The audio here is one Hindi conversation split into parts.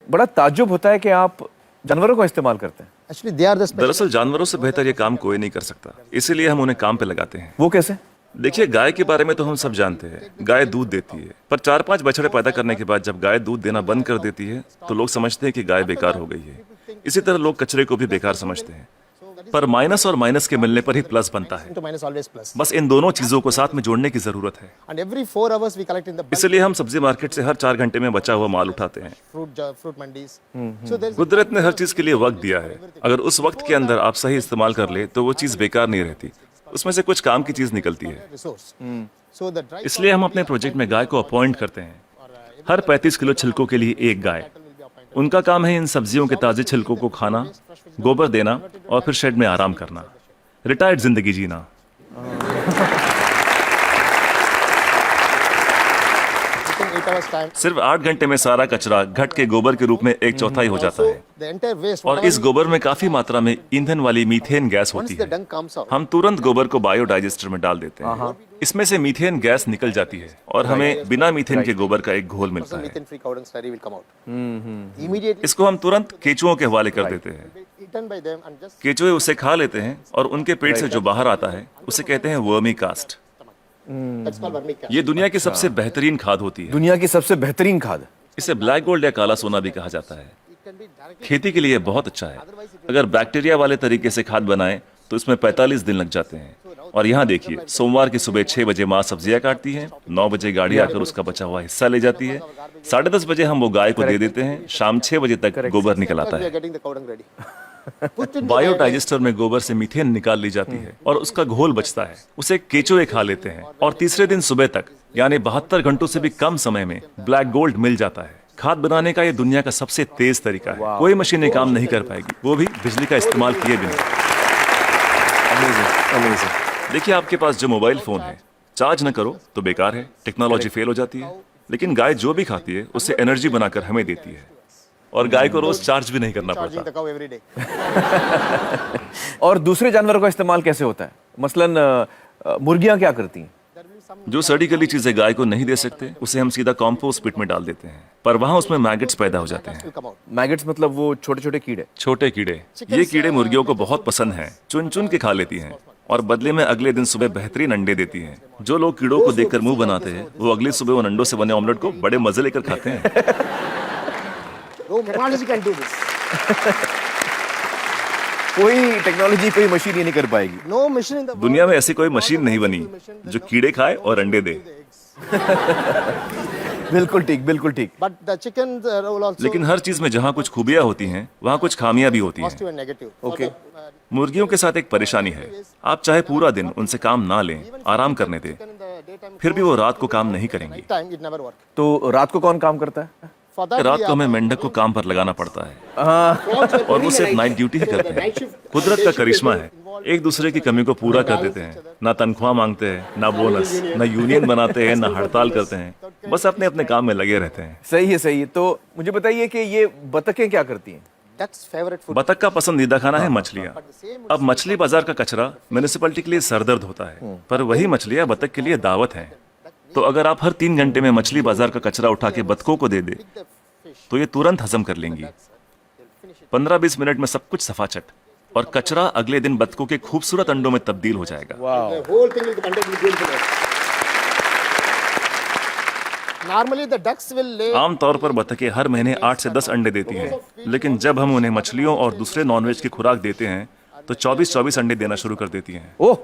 बड़ा ताज्जुब होता है कि आप जानवरों का इस्तेमाल करते हैं। Actually, they are the special. दरअसल जानवरों से बेहतर ये काम कोई नहीं कर सकता, इसीलिए हम उन्हें काम पे लगाते हैं। वो कैसे? देखिए, गाय के बारे में तो हम सब जानते हैं, गाय दूध देती है, पर 4-5 बछड़े पैदा करने के बाद जब गाय दूध देना बंद कर देती है तो लोग समझते हैं कि गाय बेकार हो गई है। इसी तरह लोग कचरे को भी बेकार समझते हैं, पर माइनस और माइनस के मिलने पर ही प्लस बनता है। To minus always plus. बस इन दोनों चीजों को साथ में जोड़ने की जरूरत है। And every 4 hours we collect in the bulk इसलिए हम सब्जी मार्केट से हर 4 घंटे में बचा हुआ माल उठाते हैं। fruit mandis. So there's कुदरत ने हर चीज के लिए वक्त दिया है, अगर उस वक्त के अंदर आप सही इस्तेमाल कर ले तो वो चीज बेकार नहीं रहती, उसमें से कुछ काम की चीज निकलती है। resource. So the dry इसलिए हम अपने प्रोजेक्ट में गाय को अपॉइंट करते हैं, हर 35 किलो छिलकों के लिए एक गाय। उनका काम है इन सब्जियों के ताजे छिलकों को खाना, गोबर देना और फिर शेड में आराम करना, रिटायर्ड जिंदगी जीना। within 8 hours time. सिर्फ 8 घंटे में सारा कचरा घट के गोबर के रूप में 1/4 हो जाता है, The entire waste. और इस गोबर में काफी मात्रा में ईंधन वाली मीथेन गैस Once होती the है। dung comes out. हम तुरंत गोबर को बायोडाइजेस्टर में डाल देते हैं, इसमें से मीथेन गैस निकल जाती है और हमें बिना मीथेन के गोबर का एक घोल मिलता है। Methane free cow dung slurry will come out. Immediately इसको हम तुरंत केचुओं के हवाले कर देते हैं। eaten by them and just केचुए उसे खा लेते हैं और उनके पेट से जो बाहर आता है उसे कहते हैं vermi cast. that's called vermicast. ये दुनिया की सबसे बेहतरीन खाद होती है। दुनिया की सबसे बेहतरीन खाद। इसे ब्लैक गोल्ड या काला सोना भी कहा जाता है। It can be directly. खेती के लिए बहुत अच्छा है। अगर बैक्टीरिया वाले तरीके से खाद बनाएं तो इसमें 45 दिन लग जाते हैं। और यहाँ देखिए, सोमवार की सुबह 6 बजे माँ सब्जियां काटती है, 9 बजे गाड़ी आकर उसका बचा हुआ हिस्सा ले जाती है, 10:30 बजे हम वो गाय को दे देते हैं, शाम 6 बजे तक गोबर निकल आता We are है। getting the cow dung ready. Put in the biodigester में गोबर से मीथेन निकाल ली जाती है और उसका घोल बचता है, उसे केचुए खा लेते हैं और तीसरे दिन सुबह तक यानी 72 घंटों से भी कम समय में ब्लैक गोल्ड मिल जाता है। खाद बनाने का ये दुनिया का सबसे तेज तरीका है, कोई मशीनें काम नहीं कर पाएगी, वो भी बिजली का इस्तेमाल किए बिना। देखिए, आपके पास जो मोबाइल फोन है, चार्ज न करो तो बेकार है, टेक्नोलॉजी फेल हो जाती है, लेकिन गाय जो भी खाती है उससे एनर्जी बनाकर हमें देती है और गाय को रोज चार्ज भी नहीं करना charging पड़ता। the cow every day. और दूसरे जानवरों का इस्तेमाल कैसे होता है? मसलन मुर्गियां क्या करती हैं? There will be some जो सड़ी गली चीजें गाय को नहीं दे सकते उसे हम सीधा कॉम्पोस्ट पिट में डाल देते हैं, पर वहां उसमें मैगट्स पैदा हो जाते हैं। will come out. मैगट्स मतलब वो छोटे छोटे कीड़े। छोटे कीड़े, ये कीड़े मुर्गियों को बहुत पसंद हैं, चुन चुन के खा लेती हैं और बदले में अगले दिन सुबह बेहतरीन अंडे देती हैं। जो लोग कीड़ों को देखकर मुंह बनाते हैं वो अगली सुबह उन अंडों से बने ऑमलेट को बड़े मजे लेकर खाते हैं। No technology can do this. कोई टेक्नोलॉजी, कोई मशीन ये नहीं कर पाएगी। No machine in the world. दुनिया में ऐसी कोई मशीन नहीं बनी जो कीड़े खाए और अंडे दे। बिल्कुल ठीक, बिल्कुल ठीक। But the chickens will also लेकिन हर चीज में जहाँ कुछ खूबियां होती हैं वहाँ कुछ खामियां भी होती हैं। positive and negative. Okay. मुर्गियों के साथ एक परेशानी है, आप चाहे पूरा दिन उनसे काम ना लें, आराम करने दें, In the daytime, फिर भी वो रात को काम नहीं करेंगी। night time it never work. तो रात को कौन काम करता है? For that रात we को are हमें मेंढक को काम पर लगाना पड़ता है और वो सिर्फ नाइट ड्यूटी ही करते हैं। कुदरत का करिश्मा है, एक दूसरे की कमी को पूरा कर देते हैं, ना तनख्वाह मांगते हैं, ना बोनस, ना यूनियन बनाते हैं, ना हड़ताल करते हैं, बस अपने अपने काम में लगे रहते हैं। सही है, सही है। तो मुझे बताइए कि ये बतखें क्या करती हैं? duck's favorite food. बतख का पसंदीदा खाना है मछलियाँ। अब मछली बाजार का कचरा म्यूनिसिपैलिटी के लिए सरदर्द होता है, पर वही मछलियाँ बतख के लिए दावत हैं। तो अगर आप हर 3 घंटे में मछली बाजार का कचरा उठा के बतखों को दे दे तो ये तुरंत हजम कर लेंगी। 15-20 मिनट में सब कुछ सफाचट, और कचरा अगले दिन बतखों के खूबसूरत अंडों में तब्दील हो जाएगा। The whole thing will be contained with beautiful eggs. Normally the ducks will lay आमतौर पर बतखें हर महीने 8 से 10 अंडे देती हैं, लेकिन जब हम उन्हें मछलियों और दूसरे नॉनवेज की खुराक देते हैं तो 24-24 अंडे देना शुरू कर देती हैं। ओह,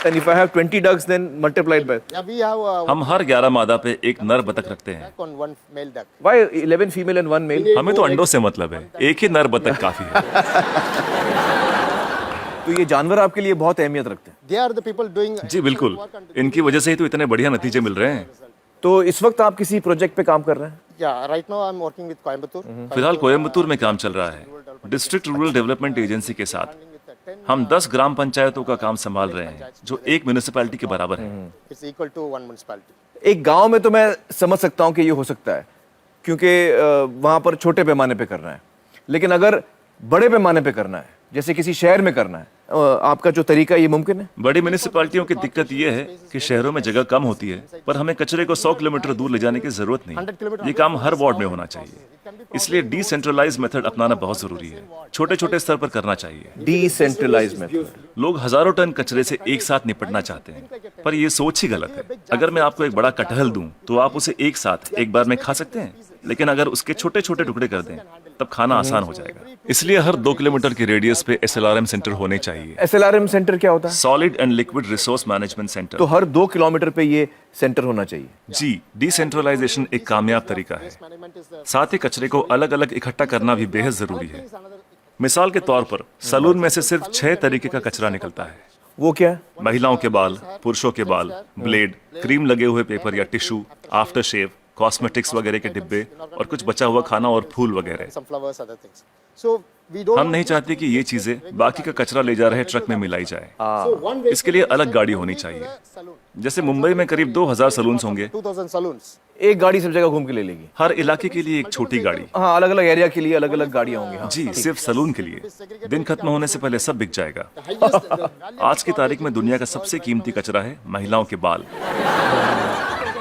and if I have 20 ducks then multiplied by yeah, we have a हम हर 11 मादा पे एक नर बतख रखते हैं। duck on one male duck. why 11 female and 1 male? हमें तो अंडों से मतलब है, एक ही नर बतख काफी है। तो ये जानवर आपके लिए बहुत अहमियत रखते हैं। They are the people doing जी बिल्कुल, इनकी वजह से ही तो इतने बढ़िया नतीजे मिल रहे हैं। तो इस वक्त आप किसी प्रोजेक्ट पे काम कर रहे हैं? yeah, right now I'm working with Coimbatore. फिलहाल कोयम्बतूर में काम चल रहा है, डिस्ट्रिक्ट रूरल डेवलपमेंट एजेंसी के साथ। हम 10 ग्राम पंचायतों का काम संभाल रहे हैं जो एक म्यूनिसिपैलिटी के बराबर है। It's equal to one municipality. एक गांव में तो मैं समझ सकता हूं कि ये हो सकता है क्योंकि वहां पर छोटे पैमाने पे करना है, लेकिन अगर बड़े पैमाने पे करना है, जैसे किसी शहर में करना है, आपका जो तरीका ये मुमकिन है? बड़ी म्यूनिसिपैलिटियों की दिक्कत यह है कि शहरों में जगह कम होती है, पर हमें कचरे को 100 किलोमीटर दूर ले जाने की जरूरत नहीं। ये काम हर वार्ड में होना चाहिए। इसलिए डिसेंट्रलाइज मेथड अपनाना बहुत जरूरी है। छोटे छोटे स्तर पर करना चाहिए। Decentralise method. लोग हजारों टन कचरे से एक साथ निपटना चाहते हैं, पर ये सोच ही गलत है। अगर मैं आपको एक बड़ा कटहल दूं, तो आप उसे एक साथ एक बार में खा सकते हैं, लेकिन अगर उसके छोटे छोटे टुकड़े कर दें, तब खाना आसान हो जाएगा। इसलिए हर 2 किलोमीटर की रेडियस पे SLRM सेंटर होने चाहिए। SLRM सेंटर क्या होता है? Solid and liquid resource management centre. तो हर 2 किलोमीटर पे ये सेंटर होना चाहिए। जी, डिसेंट्रलाइजेशन एक कामयाब तरीका है। साथ ही कचरे को अलग अलग इकट्ठा करना भी बेहद जरूरी है। मिसाल के तौर पर सलून में से सिर्फ 6 तरीके का कचरा निकलता है। वो क्या? महिलाओं के बाल, पुरुषों के बाल, ब्लेड, क्रीम लगे हुए पेपर या टिश्यू, आफ्टर शेव, कॉस्मेटिक्स वगैरह के डिब्बे और कुछ बचा हुआ खाना और फूल वगैरह। Some flowers, other things. So we don't. हम नहीं चाहते कि ये चीजें बाकी का कचरा ले जा रहे ट्रक में मिलाई जाए। इसके लिए अलग गाड़ी होनी चाहिए। जैसे मुंबई में करीब 2000 सलून्स होंगे। 2000 saloons. एक गाड़ी सब जगह घूम के ले लेगी। हर इलाके के लिए एक छोटी गाड़ी। हाँ, अलग अलग एरिया के लिए अलग अलग गाड़ियां होंगी। हाँ। जी, सिर्फ सलून के लिए। दिन खत्म होने से पहले सब बिक जाएगा। आज की तारीख में दुनिया का सबसे कीमती कचरा है महिलाओं के बाल।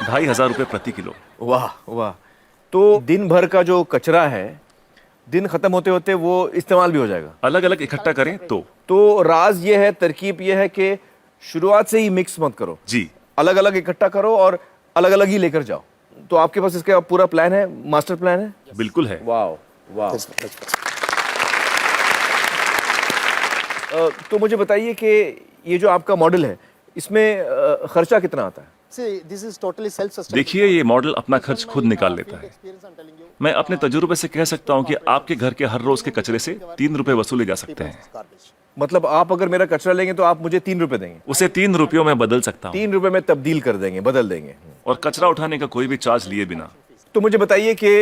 2500 रुपए प्रति किलो। वाह वाह। तो दिन भर का जो कचरा है, दिन खत्म होते होते वो इस्तेमाल भी हो जाएगा। अलग अलग इकट्ठा करें तो राज ये है, तरकीब ये है कि शुरुआत से ही मिक्स मत करो। जी, अलग अलग इकट्ठा करो और अलग अलग ही लेकर जाओ। तो आपके पास इसका पूरा प्लान है, मास्टर प्लान है? बिल्कुल है। वाह वाह। That's- तो मुझे बताइए कि ये जो आपका मॉडल है, इसमें खर्चा कितना आता है? See, this is totally self-sustainable. देखिए, ये मॉडल अपना खर्च खुद निकाल लेता है। Experience, I'm telling you. मैं अपने तजुर्बे से कह सकता हूँ कि आपके घर के हर रोज के कचरे से 3 रुपए वसूले जा सकते हैं। Garbage. मतलब आप अगर मेरा कचरा लेंगे तो आप मुझे 3 रुपए देंगे? उसे 3 रुपयों में बदल सकता हूँ 3 रुपए में तब्दील कर देंगे, बदल देंगे। और कचरा उठाने का कोई भी चार्ज लिए बिना। तो मुझे बताइए कि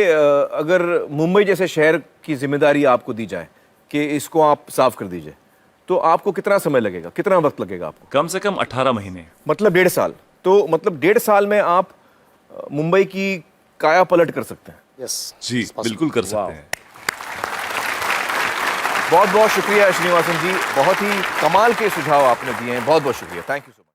अगर मुंबई जैसे शहर की जिम्मेदारी आपको दी जाए कि इसको आप साफ कर दीजिए, तो आपको कितना समय लगेगा, कितना वक्त लगेगा आपको? कम से कम 18 महीने। मतलब 1.5 साल। तो मतलब 1.5 साल में आप मुंबई की काया पलट कर सकते हैं। Yes. Ji, it's possible. बिल्कुल कर सकते हैं। बहुत बहुत शुक्रिया श्रीनिवासन जी, बहुत ही कमाल के सुझाव आपने दिए हैं। बहुत बहुत शुक्रिया। Thank you so much.